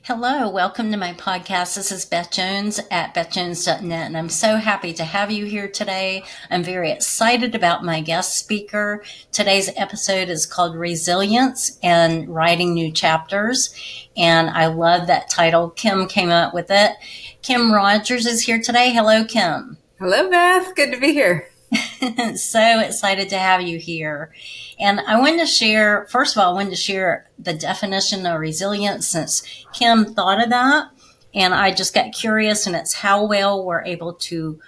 Hello, welcome to my podcast. This is Beth Jones at bethjones.net, and I'm so happy to have you here today. I'm very excited about my guest speaker. Today's episode is called Resilience and Writing New Chapters, and I love that title. Kim came up with it. Kim Rogers is here today. Hello, Kim. Hello, Beth. Good to be here. So excited to have you here. And I wanted to share, first of all, I wanted to share the definition of resilience since Kim thought of that. And I just got curious, and it's how well we're able to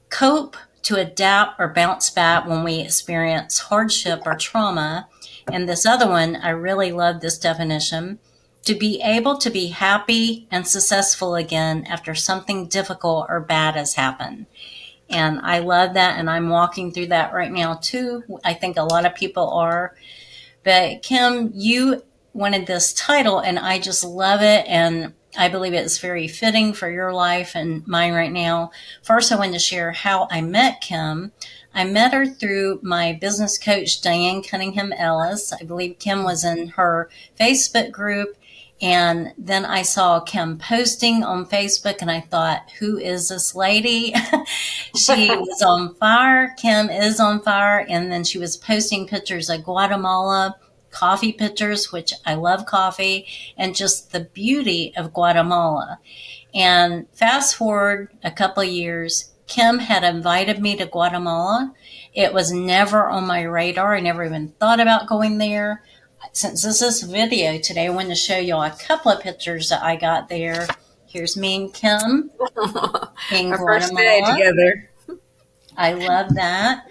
cope, to adapt, or bounce back when we experience hardship or trauma. And this other one, I really love this definition: to be able to be happy and successful again after something difficult or bad has happened. And I love that, and I'm walking through that right now too. I think a lot of people are. But Kim, you wanted this title, and I just love it, and I believe it's very fitting for your life and mine right now. First, I wanted to share how I met Kim. I met her through my business coach, Diane Cunningham Ellis. I believe Kim was in her Facebook group. And then I saw Kim posting on Facebook, and I thought, who is this lady? She was on fire. Kim is on fire. And then she was posting pictures of Guatemala, coffee pictures, which I love coffee, and just the beauty of Guatemala. And fast forward a couple of years, Kim had invited me to Guatemala. It was never on my radar. I never even thought about going there. Since this is a video today, I want to show y'all a couple of pictures that I got there. Here's me and Kim in Our Guatemala. first day together. I love that.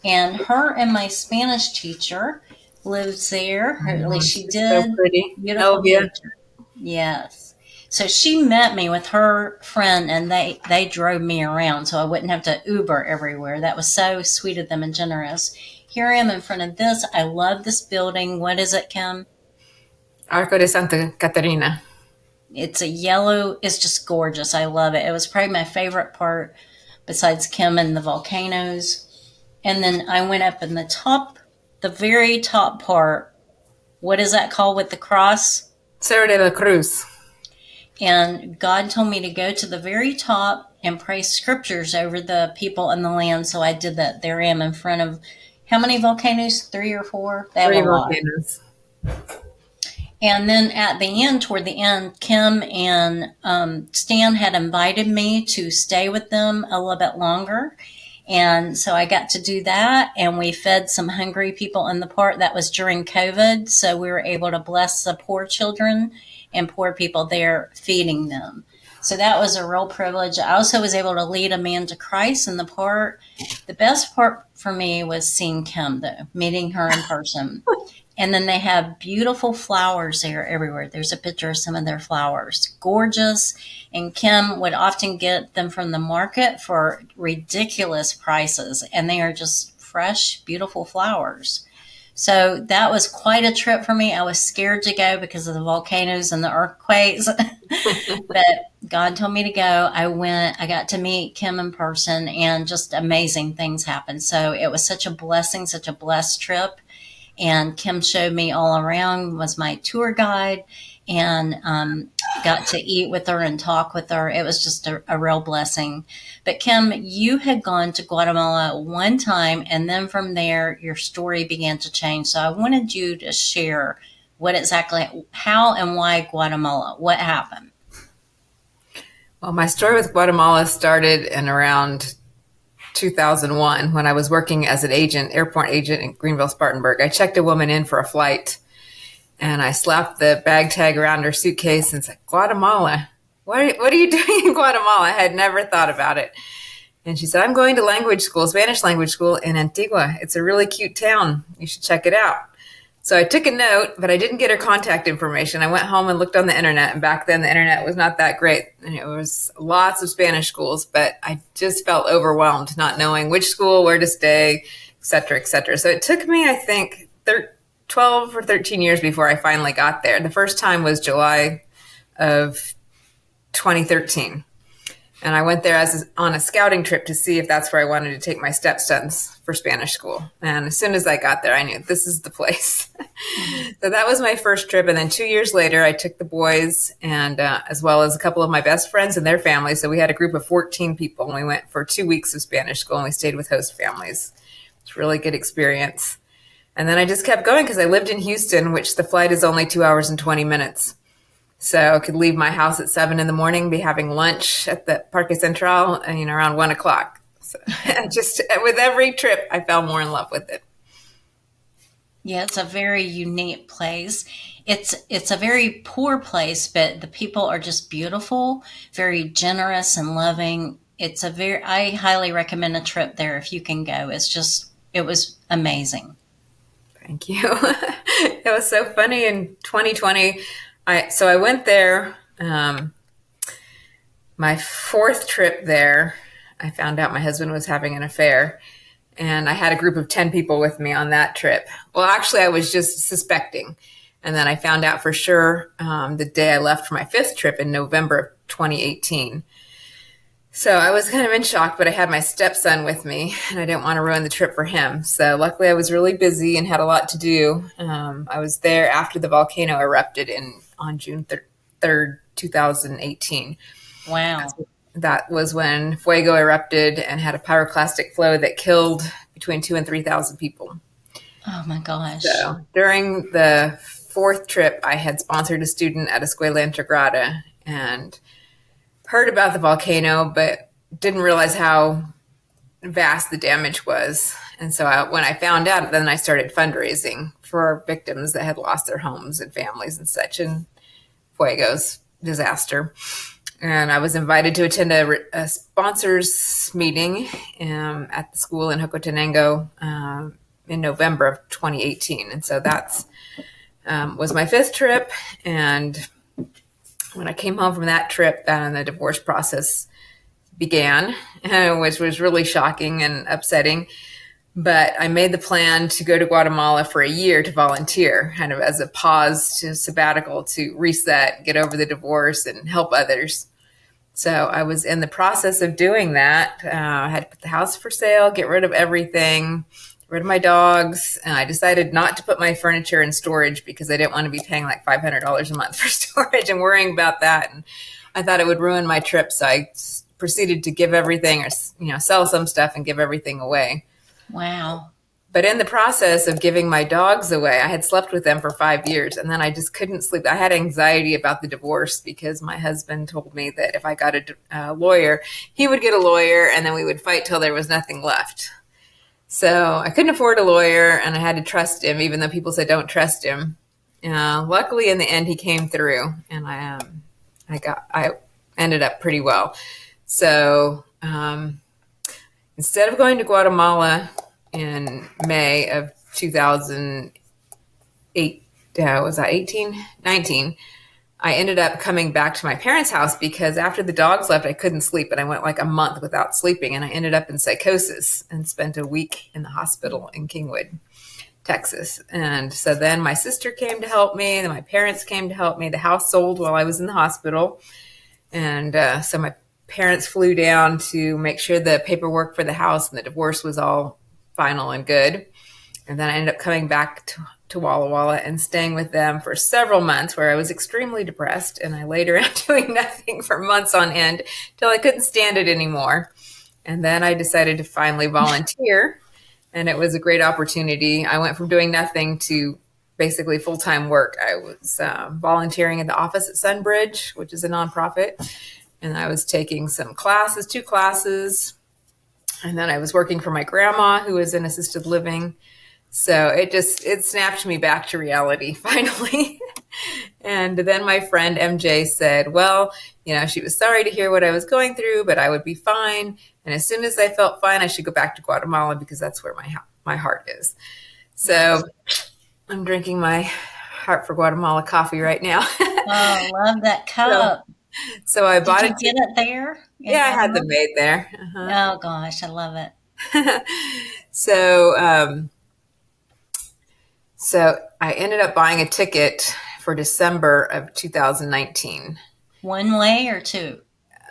And her and my Spanish teacher lives there. Or at least she did. So pretty. Beautiful Novia. picture. Yes. So she met me with her friend, and they drove me around so I wouldn't have to Uber everywhere. That was so sweet of them and generous. Here I am in front of this. I love this building. What is it, Kim? Arco de Santa Catarina. It's a yellow. It's just gorgeous. I love it. It was probably my favorite part besides Kim and the volcanoes. And then I went up in the top, the very top part. What is that called with the cross? Cerro de la Cruz. And God told me to go to the very top and pray scriptures over the people and the land. So I did that. There I am in front of how many volcanoes? 3 or 4? They have 3 a lot. volcanoes. And then at the end, toward the end, Kim and Stan had invited me to stay with them a little bit longer. And so I got to do that. And we fed some hungry people in the park. That was during COVID. So we were able to bless the poor children and poor people there, feeding them. So that was a real privilege. I also was able to lead a man to Christ in the park. The best part for me was seeing Kim, though, meeting her in person. And then they have beautiful flowers there everywhere. There's a picture of some of their flowers. Gorgeous. And Kim would often get them from the market for ridiculous prices. And they are just fresh, beautiful flowers. So that was quite a trip for me. I was scared to go because of the volcanoes and the earthquakes. But God told me to go. I went. I got to meet Kim in person, and just amazing things happened. So it was such a blessing, such a blessed trip. And Kim showed me all around, was my tour guide, and got to eat with her and talk with her. It was just a real blessing. But Kim, you had gone to Guatemala one time, and then from there, your story began to change. So I wanted you to share what exactly, how and why Guatemala, what happened? Well, my story with Guatemala started in around 2001 when I was working as an agent, airport agent in Greenville, Spartanburg. I checked a woman in for a flight, and I slapped the bag tag around her suitcase and said, Guatemala, what are you doing in Guatemala? I had never thought about it. And she said, I'm going to language school, Spanish language school in Antigua. It's a really cute town. You should check it out. So I took a note, but I didn't get her contact information. I went home and looked on the internet, and back then the internet was not that great. And it was lots of Spanish schools, but I just felt overwhelmed not knowing which school, where to stay, et cetera, et cetera. So it took me, I think, 12 or 13 years before I finally got there. The first time was July of 2013. And I went there on a scouting trip to see if that's where I wanted to take my stepsons for Spanish school. And as soon as I got there, I knew this is the place. So that was my first trip. And then 2 years later, I took the boys and as well as a couple of my best friends and their families. So we had a group of 14 people, and we went for 2 weeks of Spanish school, and we stayed with host families. It's a really good experience. And then I just kept going because I lived in Houston, which the flight is only 2 hours and 20 minutes. So I could leave my house at 7 a.m, be having lunch at the Parque Central, and, around 1 o'clock. So just with every trip, I fell more in love with it. Yeah, it's a very unique place. It's a very poor place, but the people are just beautiful, very generous and loving. I highly recommend a trip there if you can go. It was amazing. Thank you. It was so funny in 2020. I went there. My fourth trip there, I found out my husband was having an affair, and I had a group of 10 people with me on that trip. Well, actually, I was just suspecting. And then I found out for sure the day I left for my fifth trip in November of 2018. So I was kind of in shock, but I had my stepson with me, and I didn't want to ruin the trip for him. So luckily I was really busy and had a lot to do. I was there after the volcano erupted on June 3rd, 2018. Wow. That was when Fuego erupted and had a pyroclastic flow that killed between 2,000 and 3,000 people. Oh my gosh. So during the fourth trip, I had sponsored a student at Escuela Integrada and heard about the volcano, but didn't realize how vast the damage was. And so when I found out, then I started fundraising for victims that had lost their homes and families and such in Fuego's disaster. And I was invited to attend a sponsors meeting at the school in Jocotenango in November of 2018. And so that's was my fifth trip. And when I came home from that trip, then the divorce process began, which was really shocking and upsetting. But I made the plan to go to Guatemala for a year to volunteer, kind of as a pause to sabbatical to reset, get over the divorce, and help others. So I was in the process of doing that. I had to put the house for sale, get rid of everything, get rid of my dogs. And I decided not to put my furniture in storage because I didn't want to be paying like $500 a month for storage and worrying about that. And I thought it would ruin my trip. So I proceeded to give everything or, sell some stuff and give everything away. Wow. But in the process of giving my dogs away, I had slept with them for 5 years, and then I just couldn't sleep. I had anxiety about the divorce because my husband told me that if I got a lawyer, he would get a lawyer, and then we would fight till there was nothing left. So I couldn't afford a lawyer, and I had to trust him, even though people said don't trust him. Luckily, in the end, he came through, and I ended up pretty well. So instead of going to Guatemala in May of 2008, was that 19? I ended up coming back to my parents' house because after the dogs left, I couldn't sleep, and I went like a month without sleeping, and I ended up in psychosis and spent a week in the hospital in Kingwood, Texas. And so then my sister came to help me, and then my parents came to help me. The house sold while I was in the hospital, and so my parents flew down to make sure the paperwork for the house and the divorce was all final and good. And then I ended up coming back to Walla Walla and staying with them for several months where I was extremely depressed. And I laid around doing nothing for months on end till I couldn't stand it anymore. And then I decided to finally volunteer. And it was a great opportunity. I went from doing nothing to basically full-time work. I was volunteering at the office at Sunbridge, which is a nonprofit. And I was taking some classes, 2 classes. And then I was working for my grandma who was in assisted living. So it snapped me back to reality finally. And then my friend MJ said, well, she was sorry to hear what I was going through, but I would be fine. And as soon as I felt fine, I should go back to Guatemala because that's where my heart is. So I'm drinking my Heart for Guatemala coffee right now. Oh, love that cup. So I bought it. Did you get it there? Yeah, I had them made there. Oh gosh, I love it. So I ended up buying a ticket for December of 2019. One way or two?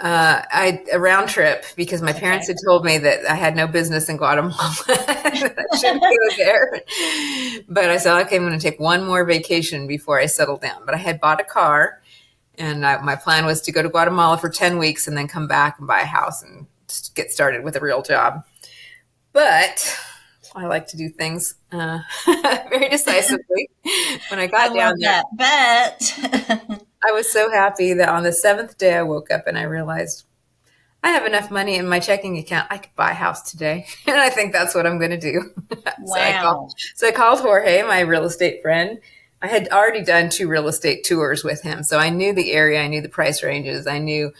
A round trip because my parents Okay. had told me that I had no business in Guatemala. That I shouldn't go there. But I said, okay, I'm going to take one more vacation before I settle down. But I had bought a car, and my plan was to go to Guatemala for 10 weeks and then come back and buy a house and just get started with a real job. But I like to do things very decisively. When I I got love down there, that. But I was so happy that on the seventh day I woke up and I realized I have enough money in my checking account. I could buy a house today. And I think that's what I'm going to do. wow. So I called Jorge, my real estate friend. I had already done 2 real estate tours with him. So I knew the area. I knew the price ranges. I knew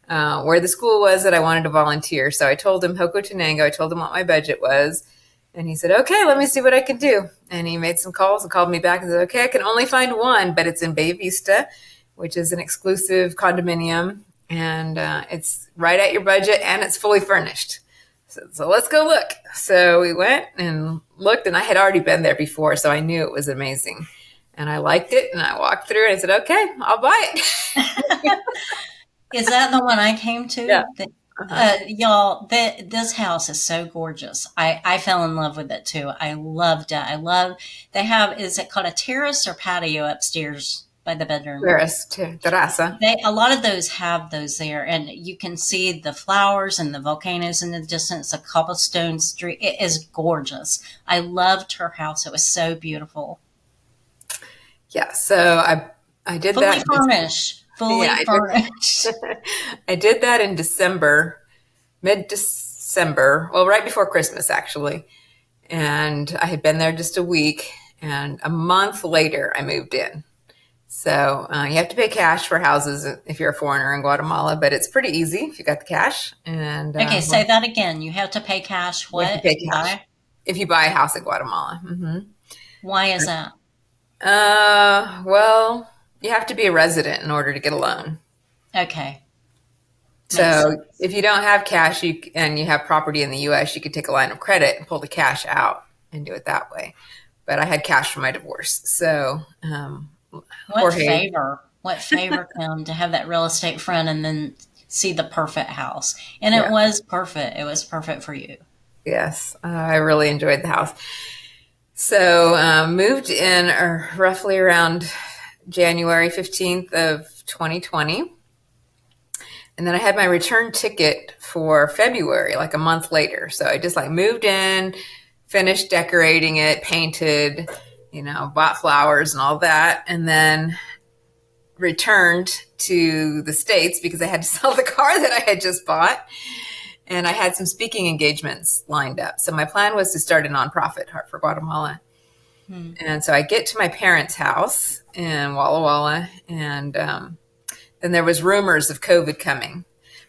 where the school was that I wanted to volunteer. So I told him Hocotenango. I told him what my budget was. And he said, okay, let me see what I can do. And he made some calls and called me back and said, okay, I can only find one, but it's in Bay Vista, which is an exclusive condominium. And it's right at your budget and it's fully furnished. So let's go look. So we went and looked, and I had already been there before, so I knew it was amazing. And I liked it, and I walked through and I said, okay, I'll buy it. Is that the one I came Yeah. to? Y'all, this house is so gorgeous. I fell in love with it too. I loved it. They have, is it called a terrace or patio upstairs by the bedroom? Terraza. A lot of those have those there, and you can see the flowers and the volcanoes in the distance, a cobblestone street. It is gorgeous. I loved her house. It was so beautiful. Yeah. So I did Fully that. furnished. Fully Yeah, furnished. I did that in December, mid-December. Well, right before Christmas, actually. And I had been there just a week, and a month later, I moved in. So you have to pay cash for houses if you're a foreigner in Guatemala, but it's pretty easy if you got the cash. And Okay, say that again. You have to pay cash. you have to What? pay cash if you buy a house in Guatemala. Why is that? Well, you have to be a resident in order to get a loan. Okay. Makes So sense. if you don't have cash and you have property in the U.S., you could take a line of credit and pull the cash out and do it that way. But I had cash from my divorce, so Jorge. What favor, Kim, to have that real estate friend and then see the perfect house. And it Yeah. was perfect. It was perfect for you. Yes, I really enjoyed the house. So moved in roughly around January 15th of 2020. And then I had my return ticket for February, like a month later. So I just like moved in, finished decorating it, painted, bought flowers and all that. And then returned to the States because I had to sell the car that I had just bought. And I had some speaking engagements lined up. So my plan was to start a nonprofit, Heart for Guatemala. And so I get to my parents' house in Walla Walla, and then there was rumors of COVID coming.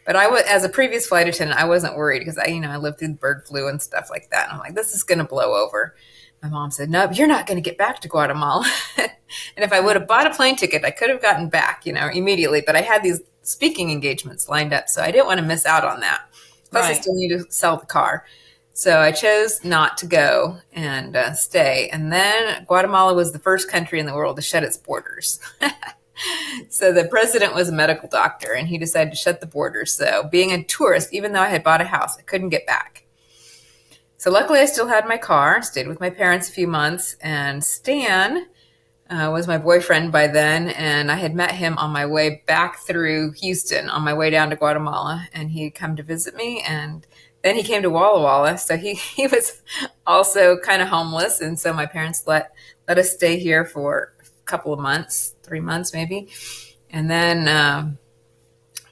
But as a previous flight attendant, I wasn't worried because I lived through bird flu and stuff like that. And I'm like, this is going to blow over. My mom said, no, you're not going to get back to Guatemala. And if I would have bought a plane ticket, I could have gotten back, immediately. But I had these speaking engagements lined up, so I didn't want to miss out on that. Plus, I still need to sell the car. So I chose not to go and stay. And then Guatemala was the first country in the world to shut its borders. So the president was a medical doctor, and he decided to shut the borders. So being a tourist, even though I had bought a house, I couldn't get back. So luckily I still had my car, stayed with my parents a few months, and Stan was my boyfriend by then, and I had met him on my way back through Houston on my way down to Guatemala, and he'd come to visit me, and then he came to Walla Walla. So he was also kind of homeless, and so my parents let us stay here for a couple of months, 3 months maybe, and then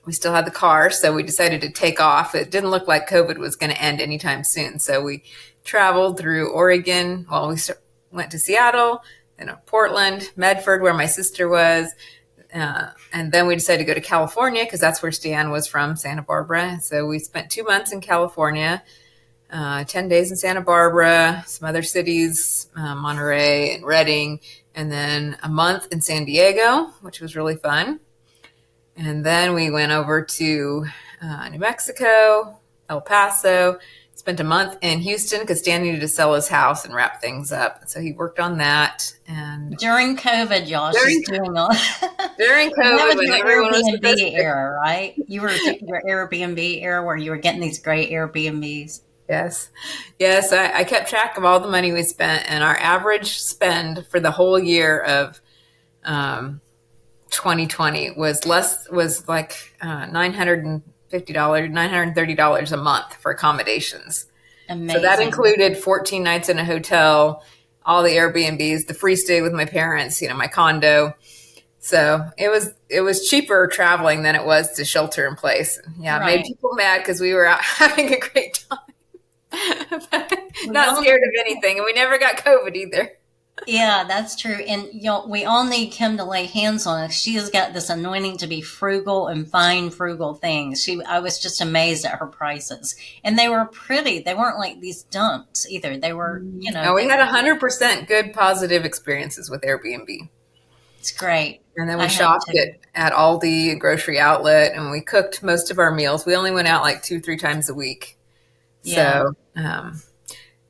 we still had the car, so we decided to take off. It didn't look like COVID was going to end anytime soon, so we traveled through Oregon. Well, we went to Seattle, then Portland, Medford, where my sister was, and then we decided to go to California because that's where Stan was from, Santa Barbara. So we spent 2 months in California, 10 days in Santa Barbara, some other cities, Monterey and Redding, and then a month in San Diego, which was really fun. And then we went over to New Mexico, El Paso, spent a month in Houston because Stan needed to sell his house and wrap things up. So he worked on that. And during COVID, y'all, she's doing all. During That COVID, was when your everyone was supposed Airbnb era, right? You were your Airbnb era where you were getting these great Airbnbs. Yes. Yes. I kept track of all the money we spent, and our average spend for the whole year of 2020 was like $950, $930 a month for accommodations. Amazing. So that included 14 nights in a hotel, all the Airbnbs, the free stay with my parents, my condo. So it was cheaper traveling than it was to shelter in place. Yeah, Right. Made people mad because we were out having a great time. Not scared of anything, and we never got COVID either. Yeah, that's true. And we all need Kim to lay hands on us. She has got this anointing to be frugal and find frugal things. I was just amazed at her prices, and they were pretty. They weren't like these dumps either. They were, No, we had 100% good positive experiences with Airbnb. It's great. And then we shopped at Aldi, grocery outlet, and we cooked most of our meals. We only went out like 2-3 times a week. Yeah. So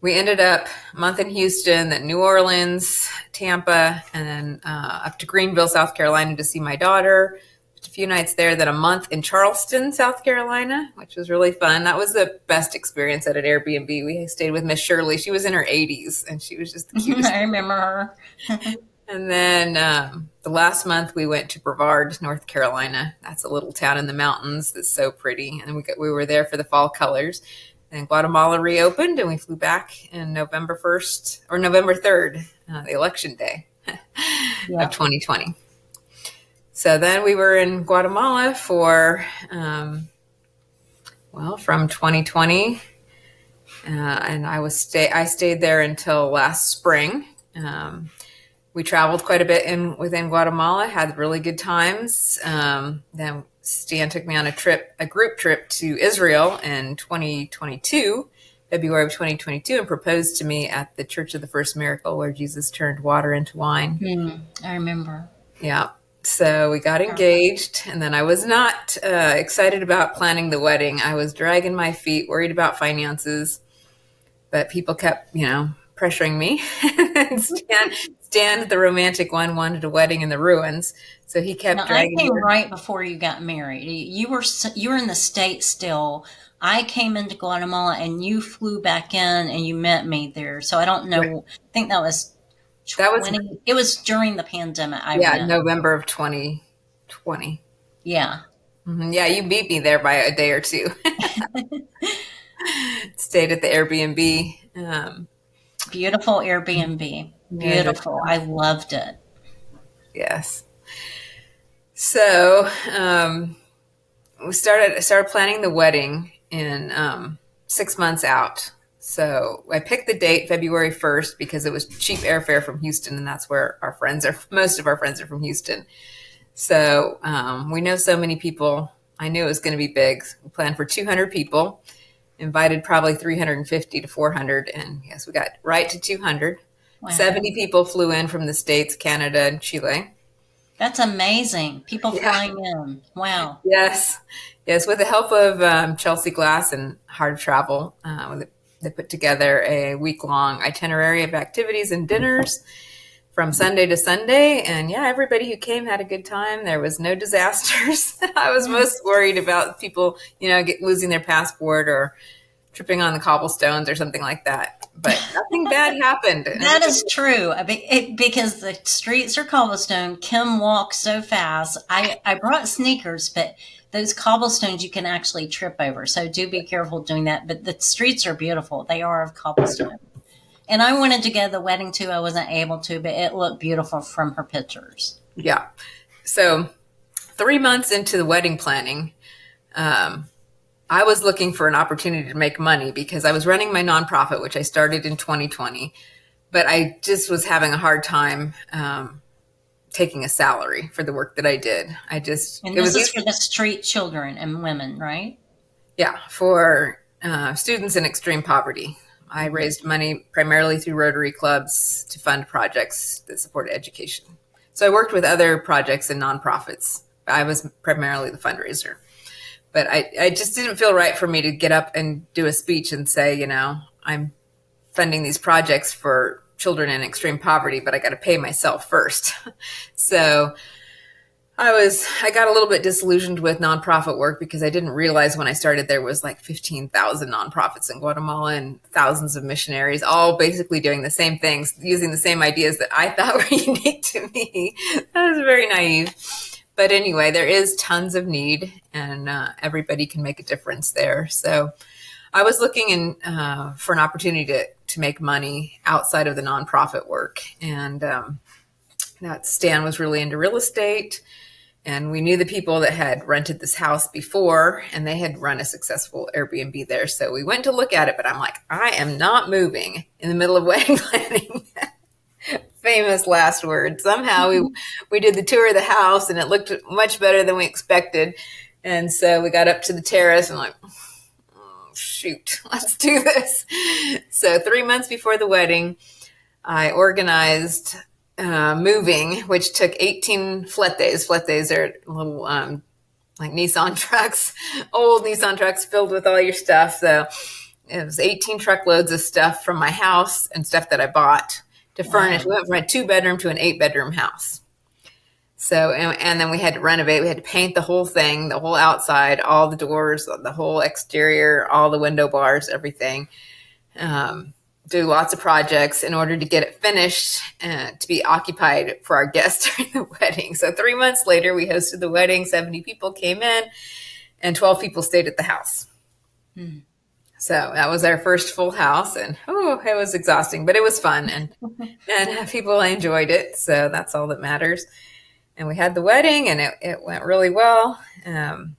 we ended up a month in Houston, then New Orleans, Tampa, and then up to Greenville, South Carolina to see my daughter. A few nights there, then a month in Charleston, South Carolina, which was really fun. That was the best experience at an Airbnb. We stayed with Miss Shirley. She was in her 80s, and she was just the cutest. I remember her. And then the last month we went to Brevard, North Carolina. That's a little town in the mountains that's so pretty. And we were there for the fall colors. And Guatemala reopened, and we flew back in November 1st or November 3rd, the election day of 2020. So then we were in Guatemala for, from 2020. And I stayed there until last spring. We traveled quite a bit within Guatemala, had really good times. Then Stan took me on a group trip to Israel in 2022, February of 2022, and proposed to me at the Church of the First Miracle where Jesus turned water into wine. I remember. Yeah. So we got engaged, and then I was not excited about planning the wedding. I was dragging my feet, worried about finances, but people kept, pressuring me. Stan, the romantic one, wanted a wedding in the ruins, so he kept dragging. I came right before you got married. You were in the States still. I came into Guatemala, and you flew back in, and you met me there. So I don't know. Right. I think that was it was during the pandemic. November of 2020. Yeah. Mm-hmm. Yeah, you beat me there by a day or two. Stayed at the Airbnb. Beautiful Airbnb. Beautiful. I loved it. Yes. So we started planning the wedding in 6 months out. So I picked the date February 1st because it was cheap airfare from Houston, and that's where our friends are. Most of our friends are from Houston. So we know so many people. I knew it was going to be big. We planned for 200 people, invited probably 350 to 400. And yes, we got right to 200. Wow. 70 people flew in from the States, Canada, and Chile. That's amazing. People flying in. Wow. Yes. With the help of Chelsea Glass and Hard Travel, they put together a week-long itinerary of activities and dinners from Sunday to Sunday. And everybody who came had a good time. There was no disasters. I was most worried about people, losing their passport or tripping on the cobblestones or something like that. But nothing bad happened. That is true. Because the streets are cobblestone. Kim walks so fast. I brought sneakers, but those cobblestones you can actually trip over. So do be careful doing that. But the streets are beautiful. They are of cobblestone. And I wanted to go to the wedding too. I wasn't able to, but it looked beautiful from her pictures. Yeah. So 3 months into the wedding planning, I was looking for an opportunity to make money because I was running my nonprofit, which I started in 2020, but I just was having a hard time taking a salary for the work that I did. And this is for the street children and women, right? Yeah, for students in extreme poverty. I raised money primarily through Rotary clubs to fund projects that supported education. So I worked with other projects and nonprofits. I was primarily the fundraiser. But I just didn't feel right for me to get up and do a speech and say, I'm funding these projects for children in extreme poverty, but I got to pay myself first. So I got a little bit disillusioned with nonprofit work because I didn't realize when I started there was like 15,000 nonprofits in Guatemala and thousands of missionaries, all basically doing the same things, using the same ideas that I thought were unique to me. I was very naive. But anyway, there is tons of need, and everybody can make a difference there. So I was looking for an opportunity to make money outside of the nonprofit work. And that Stan was really into real estate. And we knew the people that had rented this house before, and they had run a successful Airbnb there. So we went to look at it, but I'm like, I am not moving in the middle of wedding planning. Famous last word. Somehow we did the tour of the house, and it looked much better than we expected. And so we got up to the terrace and like, oh, shoot, let's do this. So 3 months before the wedding, I organized moving, which took 18 fletes. Fletes are little like Nissan trucks, old Nissan trucks filled with all your stuff. So it was 18 truckloads of stuff from my house and stuff that I bought to furnish. We went from a 2-bedroom to an 8-bedroom house. So, and then we had to renovate. We had to paint the whole thing, the whole outside, all the doors, the whole exterior, all the window bars, everything. Do lots of projects in order to get it finished to be occupied for our guests during the wedding. So 3 months later, we hosted the wedding. 70 people came in and 12 people stayed at the house. Hmm. So that was our first full house, and it was exhausting, but it was fun, and people enjoyed it. So that's all that matters. And we had the wedding, and it went really well.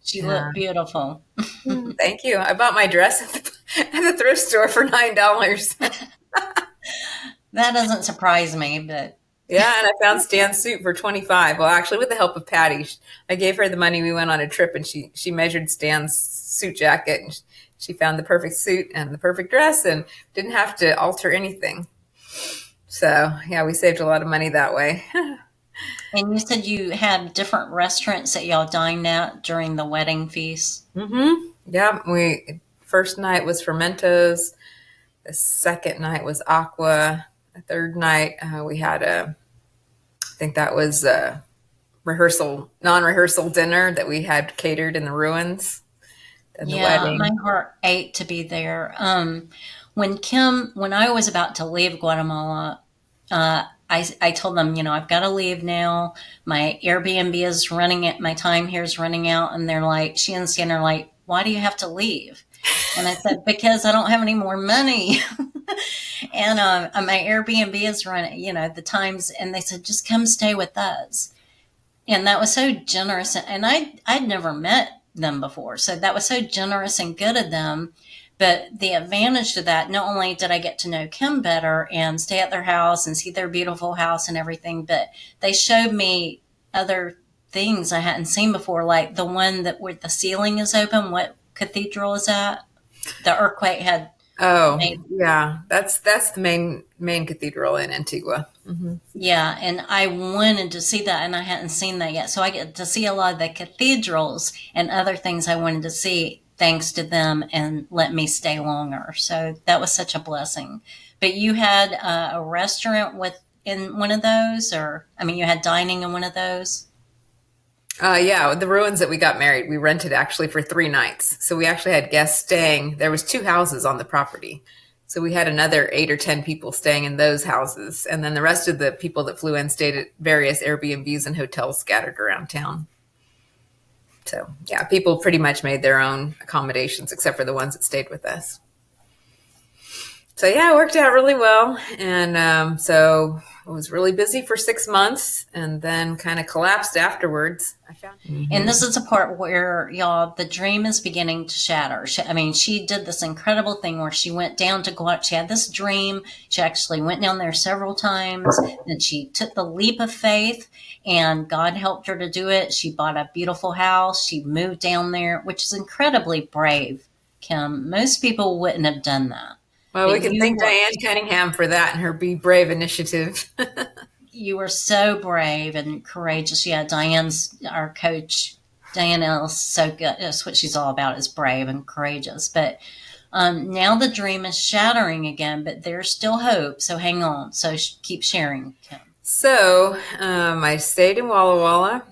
She looked beautiful. Thank you. I bought my dress at the thrift store for $9. That doesn't surprise me, but yeah, and I found Stan's suit for $25. Well, actually, with the help of Patty, I gave her the money. We went on a trip, and she measured Stan's suit jacket, and she found the perfect suit and the perfect dress, and didn't have to alter anything. So yeah, we saved a lot of money that way. And you said you had different restaurants that y'all dined at during the wedding feast? Mm-hmm. Yeah, first night was Fermentos. The second night was Aqua. The third night we had I think that was a non-rehearsal dinner that we had catered in the ruins. And the wedding. My heart ached to be there. When I was about to leave Guatemala, I told them, I've got to leave now. My Airbnb is my time here is running out. And they're like, she and Stan are like, why do you have to leave? And I said, because I don't have any more money. And my Airbnb is running, the times. And they said, just come stay with us. And that was so generous. And I'd never met them before. So that was so generous and good of them. But the advantage to that, not only did I get to know Kim better and stay at their house and see their beautiful house and everything, but they showed me other things I hadn't seen before, like the one where the ceiling is open. What cathedral is that? The earthquake had. Oh, yeah. That's the main cathedral in Antigua. Mm-hmm. Yeah, and I wanted to see that, and I hadn't seen that yet. So I get to see a lot of the cathedrals and other things I wanted to see, thanks to them, and let me stay longer. So that was such a blessing. But you had a restaurant in one of those, you had dining in one of those? Yeah, the ruins that we got married, we rented actually for 3 nights. So we actually had guests staying. There was 2 houses on the property. So we had another 8 or 10 people staying in those houses. And then the rest of the people that flew in stayed at various Airbnbs and hotels scattered around town. So yeah, people pretty much made their own accommodations except for the ones that stayed with us. So yeah, it worked out really well. And so I was really busy for 6 months and then kind of collapsed afterwards. And this is the part where, y'all, the dream is beginning to shatter. She did this incredible thing where she went down to Guatemala. She had this dream. She actually went down there several times. And she took the leap of faith, and God helped her to do it. She bought a beautiful house. She moved down there, which is incredibly brave, Kim. Most people wouldn't have done that. Well, we can thank Diane Cunningham for that and her Be Brave initiative. You were so brave and courageous. Yeah, Diane's our coach Diana is so good. That's what she's all about, is brave and courageous. But now the dream is shattering again, but there's still hope. So hang on. So keep sharing, Kim. So I stayed in Walla Walla.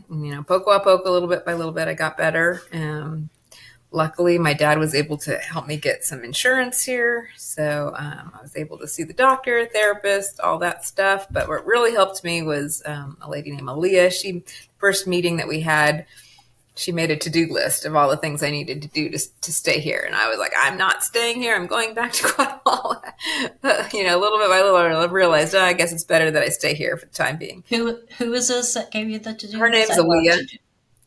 Poco a poco, a little bit by little bit, I got better. Luckily, my dad was able to help me get some insurance here. So I was able to see the doctor, therapist, all that stuff. But what really helped me was a lady named Aaliyah. First meeting that we had, she made a to-do list of all the things I needed to do to stay here. And I was like, I'm not staying here. I'm going back to Guatemala. A little bit by little, I realized, I guess it's better that I stay here for the time being. Who is this that gave you the to-do list? Her name's Aaliyah.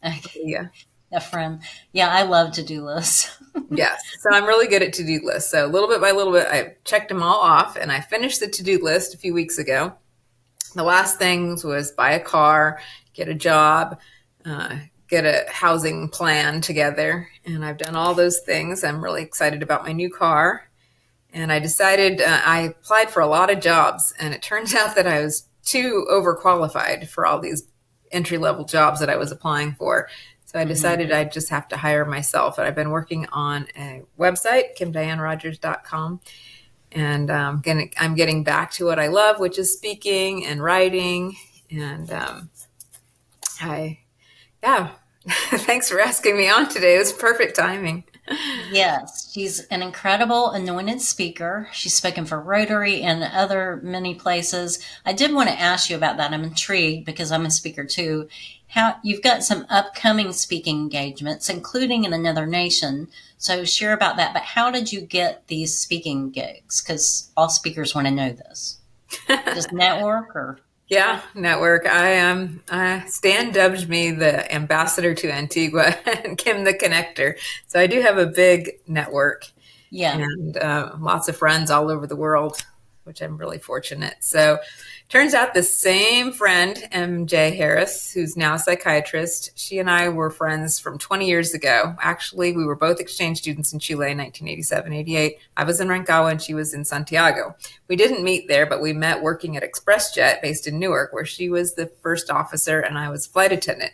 Okay. Aaliyah. A friend. Yeah, I love to-do lists. Yes. So I'm really good at to-do lists. So little bit by little bit, I checked them all off, and I finished the to-do list a few weeks ago. The last things was buy a car, get a job, get a housing plan together. And I've done all those things. I'm really excited about my new car. And I decided, I applied for a lot of jobs, and it turns out that I was too overqualified for all these entry-level jobs that I was applying for. So I decided I'd just have to hire myself. And I've been working on a website, KimDianeRogers.com. And I'm getting back to what I love, which is speaking and writing. And thanks for asking me on today. It was perfect timing. Yes, she's an incredible anointed speaker. She's spoken for Rotary and other many places. I did want to ask you about that. I'm intrigued because I'm a speaker too. How you've got some upcoming speaking engagements, including in another nation. So share about that. But how did you get these speaking gigs? Because all speakers want to know this. Just network or? Yeah, network. Stan dubbed me the ambassador to Antigua and Kim the connector. So I do have a big network. Yeah. And lots of friends all over the world, which I'm really fortunate. So turns out the same friend, MJ Harris, who's now a psychiatrist, she and I were friends from 20 years ago. Actually, we were both exchange students in Chile in 1987, 88. I was in Rancagua and she was in Santiago. We didn't meet there, but we met working at ExpressJet based in Newark, where she was the first officer and I was flight attendant.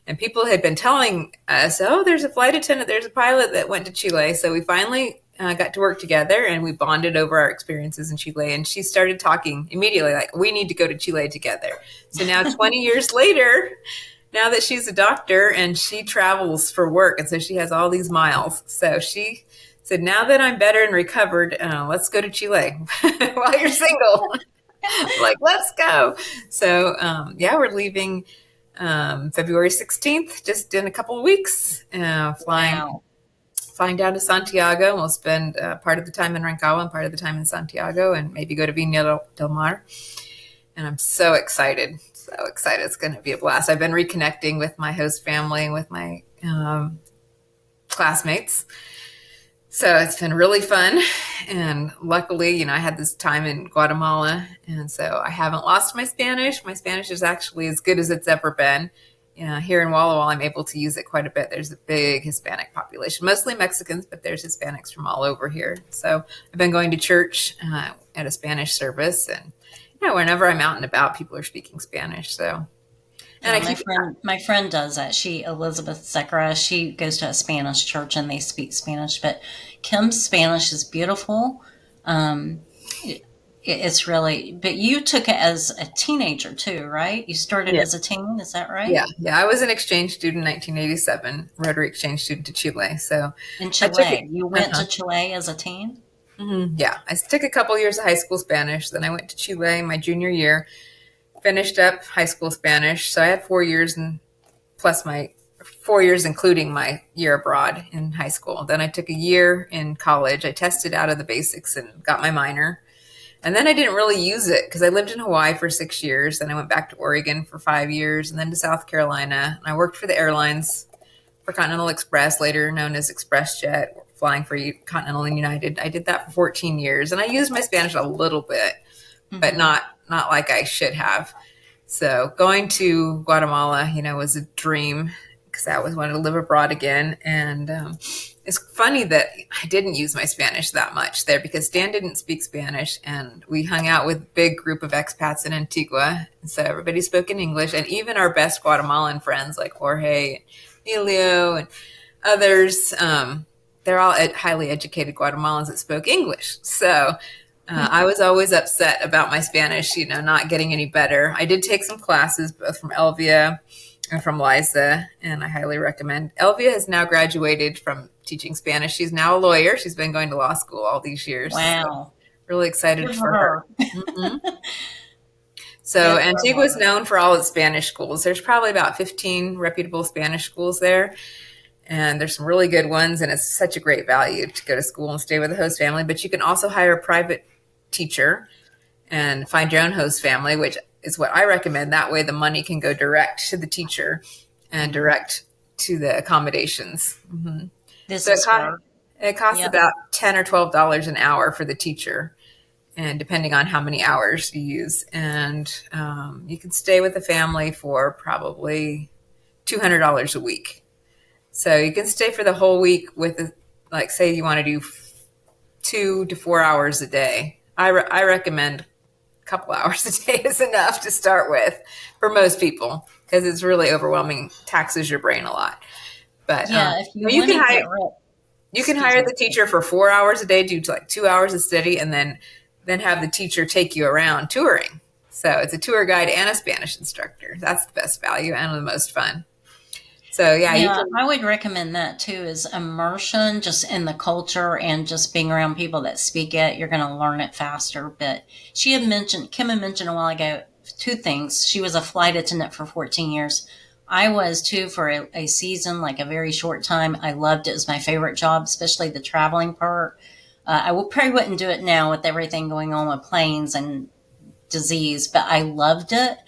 And people had been telling us, there's a flight attendant, there's a pilot that went to Chile. So we finally got to work together and we bonded over our experiences in Chile. And she started talking immediately, like, we need to go to Chile together. So now 20 years later, now that she's a doctor and she travels for work, and so she has all these miles. So she said, now that I'm better and recovered, let's go to Chile while you're single. Like, let's go. So, we're leaving February 16th, just in a couple of weeks, flying down to Santiago, and we'll spend part of the time in Rancagua and part of the time in Santiago, and maybe go to Viña del Mar. And I'm so excited. So excited. It's going to be a blast. I've been reconnecting with my host family and with my classmates. So it's been really fun. And luckily, I had this time in Guatemala. And so I haven't lost my Spanish. My Spanish is actually as good as it's ever been. Here in Walla Walla, I'm able to use it quite a bit. There's a big Hispanic population, mostly Mexicans, but there's Hispanics from all over here. So I've been going to church at a Spanish service. And, whenever I'm out and about, people are speaking Spanish. So, and my friend does that. Elizabeth Zekra, she goes to a Spanish church and they speak Spanish. But Kim's Spanish is beautiful. It's really, but you took it as a teenager too, right? You started as a teen, is that right? Yeah. I was an exchange student in 1987, Rotary exchange student to Chile. So in Chile, you went to Chile as a teen? Mm-hmm. Yeah, I took a couple years of high school Spanish. Then I went to Chile my junior year, finished up high school Spanish. So I had 4 years and plus my 4 years, including my year abroad in high school. Then I took a year in college. I tested out of the basics and got my minor. And then I didn't really use it because I lived in Hawaii for 6 years. Then I went back to Oregon for 5 years and then to South Carolina. And I worked for the airlines, for Continental Express, later known as ExpressJet, flying for Continental and United. I did that for 14 years. And I used my Spanish a little bit, but not like I should have. So going to Guatemala, was a dream because I always wanted to live abroad again. And it's funny that I didn't use my Spanish that much there because Dan didn't speak Spanish, and we hung out with a big group of expats in Antigua. And so everybody spoke in English, and even our best Guatemalan friends like Jorge, Emilio, and others, they're all highly educated Guatemalans that spoke English. So I was always upset about my Spanish, not getting any better. I did take some classes, both from Elvia and from Liza, and I highly recommend. Elvia has now graduated from teaching Spanish. She's now a lawyer. She's been going to law school all these years. Wow. So really excited Good for her. Mm-hmm. So Antigua is known for all its Spanish schools. There's probably about 15 reputable Spanish schools there. And there's some really good ones, and it's such a great value to go to school and stay with a host family. But you can also hire a private teacher and find your own host family, which is what I recommend. That way the money can go direct to the teacher and direct to the accommodations. Mm-hmm. It costs about $10 or $12 an hour for the teacher, and depending on how many hours you use. And you can stay with the family for probably $200 a week. So you can stay for the whole week with, like, say you want to do 2 to 4 hours a day. I recommend a couple hours a day is enough to start with for most people, because it's really overwhelming, taxes your brain a lot. But if you can hire the teacher for 4 hours a day, do like 2 hours of study, and then have the teacher take you around touring. So it's a tour guide and a Spanish instructor. That's the best value and the most fun. So I would recommend that too, is immersion just in the culture and just being around people that speak it. You're going to learn it faster. But Kim had mentioned a while ago, 2 things. She was a flight attendant for 14 years. I was too for a season, like a very short time. I loved it. It was my favorite job, especially the traveling part. I probably wouldn't do it now with everything going on with planes and disease, but I loved it.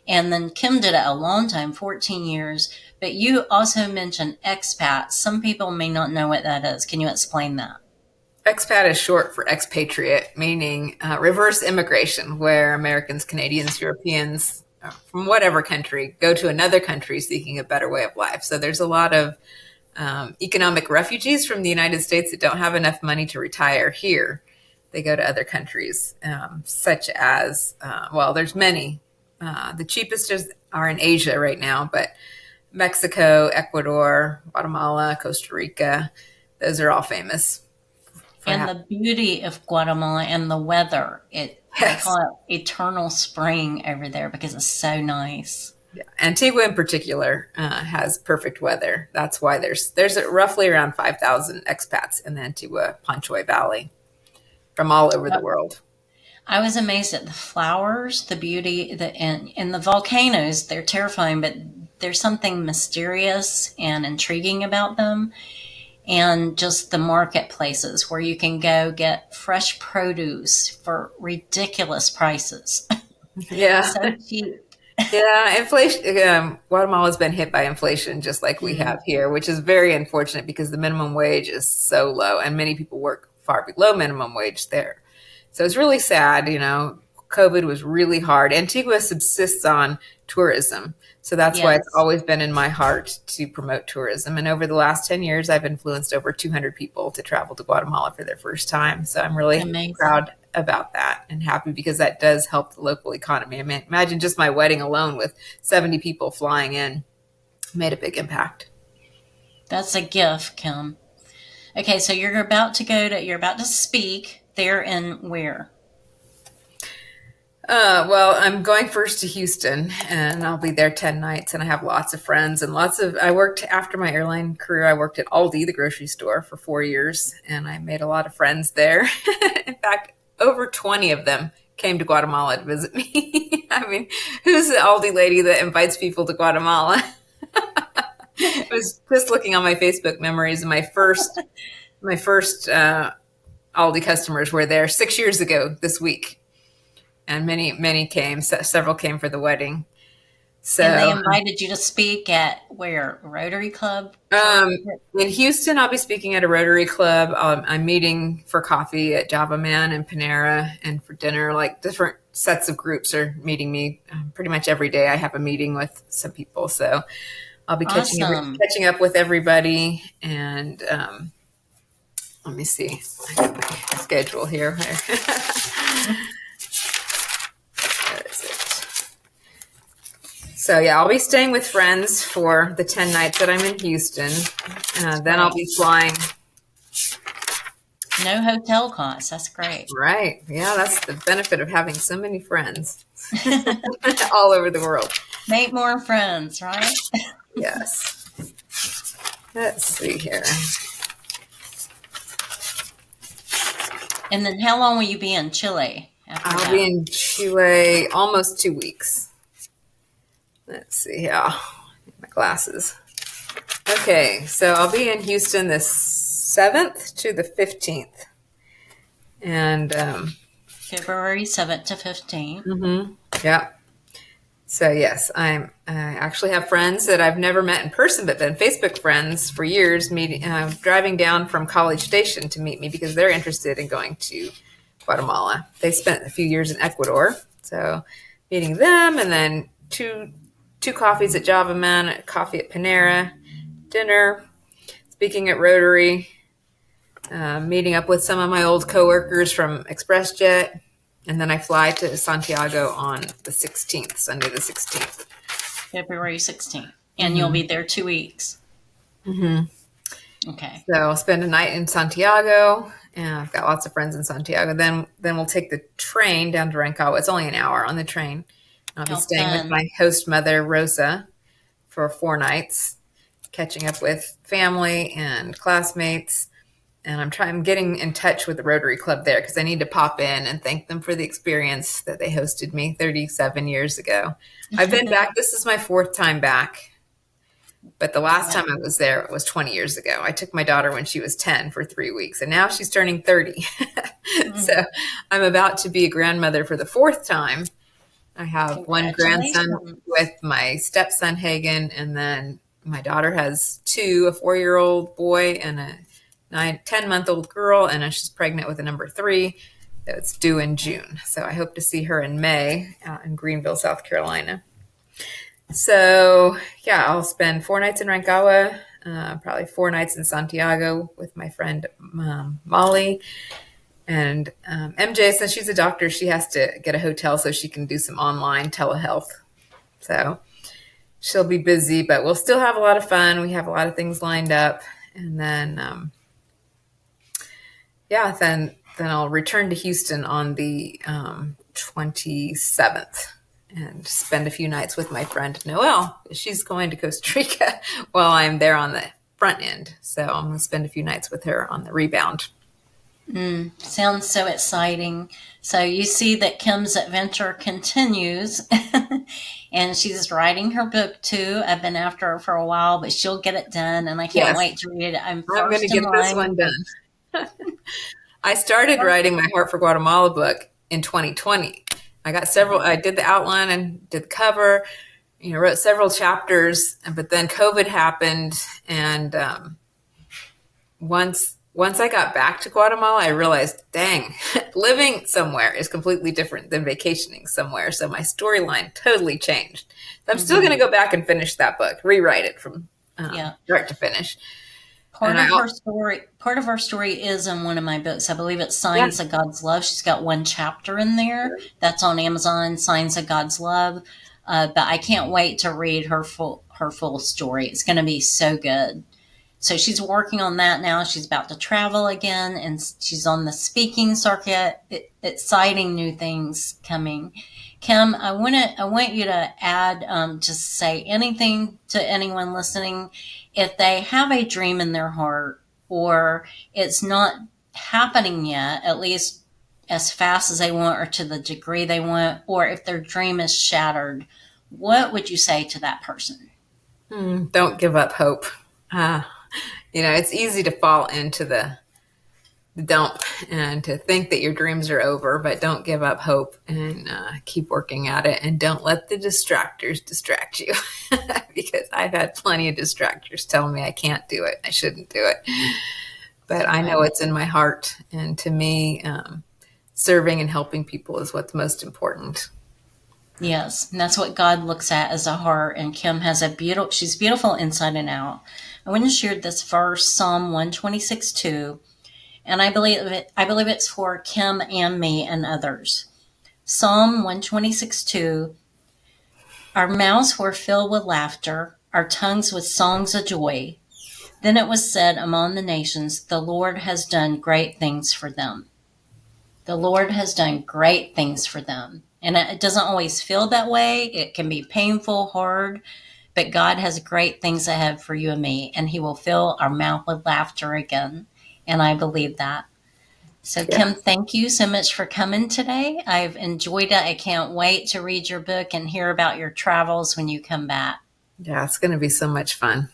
And then Kim did it a long time, 14 years. But you also mentioned expats. Some people may not know what that is. Can you explain that? Expat is short for expatriate, meaning reverse immigration, where Americans, Canadians, Europeans, from whatever country, go to another country seeking a better way of life. So there's a lot of economic refugees from the United States that don't have enough money to retire here. They go to other countries, such as, there's many. The cheapest are in Asia right now, but Mexico, Ecuador, Guatemala, Costa Rica, those are all famous. And the beauty of Guatemala and the weather, they call it eternal spring over there because it's so nice. Yeah. Antigua in particular has perfect weather. That's why there's roughly around 5,000 expats in the Antigua Panchoy Valley from all over the world. I was amazed at the flowers, the beauty, and the volcanoes. They're terrifying, but there's something mysterious and intriguing about them. And just the marketplaces where you can go get fresh produce for ridiculous prices. Yeah. So cheap. Yeah, inflation. Guatemala's been hit by inflation just like we have here, which is very unfortunate because the minimum wage is so low and many people work far below minimum wage there. So it's really sad, COVID was really hard. Antigua subsists on tourism. So that's why it's always been in my heart to promote tourism. And over the last 10 years, I've influenced over 200 people to travel to Guatemala for their first time. So I'm really proud about that and happy because that does help the local economy. I mean, imagine just my wedding alone with 70 people flying in made a big impact. That's a gift, Kim. Okay, so you're about to speak there in where? I'm going first to Houston and I'll be there 10 nights and I have lots of friends and I worked after my airline career. I worked at Aldi, the grocery store, for 4 years and I made a lot of friends there. In fact, over 20 of them came to Guatemala to visit me. I mean, who's the Aldi lady that invites people to Guatemala? I was just looking on my Facebook memories and my first Aldi customers were there 6 years ago this week. And many came. Several came for the wedding. So, and they invited you to speak at where? Rotary Club? In Houston, I'll be speaking at a Rotary Club. I'm meeting for coffee at Java Man and Panera, and for dinner. Like different sets of groups are meeting me pretty much every day. I have a meeting with some people. So I'll be Awesome. catching up with everybody. And let me see. I got my schedule here. Where is it? So yeah, I'll be staying with friends for the 10 nights that I'm in Houston. Then I'll be flying. No hotel costs. That's great. Right. Yeah, that's the benefit of having so many friends all over the world. Make more friends, right? Yes. Let's see here. And then how long will you be in Chile after I'll that? be in Chile almost 2 weeks. Let's see here. My glasses. Okay, so I'll be in Houston the 7th to the 15th. And February 7th to 15th. yeah. So yes, I actually have friends that I've never met in person, but been Facebook friends for years, driving down from College Station to meet me because they're interested in going to Guatemala. They spent a few years in Ecuador, so meeting them, and then two coffees at Java Man, a coffee at Panera, dinner, speaking at Rotary, meeting up with some of my old coworkers from ExpressJet. And then I fly to Santiago on the 16th, Sunday the 16th. February 16th. And you'll be there 2 weeks. Okay. So I'll spend a night in Santiago, and I've got lots of friends in Santiago. Then we'll take the train down to Rancagua. It's only an hour on the train. I'll be staying with my host mother, Rosa, for 4 nights, catching up with family and classmates. And I'm getting in touch with the Rotary Club there because I need to pop in and thank them for the experience that they hosted me 37 years ago. I've been back. This is my 4th time back. But the last time I was there was 20 years ago. I took my daughter when she was 10 for 3 weeks, and now she's turning 30. So I'm about to be a grandmother for the 4th time. I have one grandson with my stepson, Hagen, and then my daughter has 2, a 4-year-old boy and a 10-month-old girl, and she's pregnant with a number 3 that's due in June. So I hope to see her in May out in Greenville, South Carolina. So yeah, I'll spend 4 nights in Rancagua, probably 4 nights in Santiago with my friend Molly. And MJ, since she's a doctor, she has to get a hotel so she can do some online telehealth. So she'll be busy, but we'll still have a lot of fun. We have a lot of things lined up. And then then I'll return to Houston on the 27th and spend a few nights with my friend Noelle. She's going to Costa Rica while I'm there on the front end. So I'm going to spend a few nights with her on the rebound. Sounds so exciting. So you see that Kim's adventure continues and she's writing her book too. I've been after her for a while, but she'll get it done and I can't wait to read it. I'm going to get this one done. I started writing my Heart for Guatemala book in 2020. I got several, I did the outline and did the cover, wrote several chapters, but then COVID happened. And once I got back to Guatemala, I realized, dang, living somewhere is completely different than vacationing somewhere. So my storyline totally changed. So I'm still going to go back and finish that book, rewrite it from start to finish. Part of her story is in one of my books. I believe it's Signs of God's Love. She's got one chapter in there that's on Amazon, Signs of God's Love. But I can't wait to read her full story. It's going to be so good. So she's working on that now. She's about to travel again, and she's on the speaking circuit. Exciting new things coming. Kim, I want you to add, just say anything to anyone listening. If they have a dream in their heart, or it's not happening yet, at least as fast as they want, or to the degree they want, or if their dream is shattered, what would you say to that person? Don't give up hope. It's easy to fall into the dump and to think that your dreams are over, but don't give up hope and keep working at it, and don't let the distractors distract you because I've had plenty of distractors tell me I can't do it, I shouldn't do it, but I know it's in my heart, and to me serving and helping people is what's most important. Yes, and that's what God looks at as a heart. And Kim has she's beautiful inside and out. I want to share this verse, Psalm 126:2, and I believe it's for Kim and me and others. Psalm 126:2, our mouths were filled with laughter, our tongues with songs of joy. Then it was said among the nations, the Lord has done great things for them. The Lord has done great things for them. And it doesn't always feel that way. It can be painful, hard, but God has great things ahead for you and me, and He will fill our mouth with laughter again. And I believe that. So, Yeah. Kim, thank you so much for coming today. I've enjoyed it. I can't wait to read your book and hear about your travels when you come back. Yeah, it's going to be so much fun.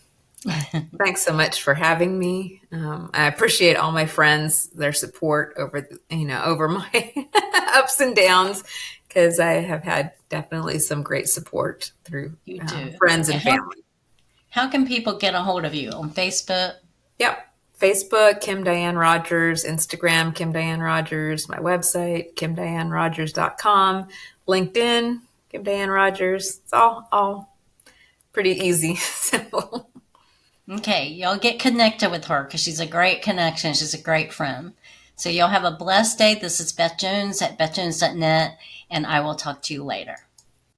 Thanks so much for having me. I appreciate all my friends, their support over my ups and downs, because I have had definitely some great support through You do. friends and And family. how can people get a hold of you? On Facebook? Yep. Facebook, Kim Diane Rogers, Instagram, Kim Diane Rogers, my website, KimDianeRogers.com, LinkedIn, Kim Diane Rogers. It's all pretty easy, simple. Okay, y'all get connected with her because she's a great connection. She's a great friend. So y'all have a blessed day. This is Beth Jones at BethJones.net, and I will talk to you later.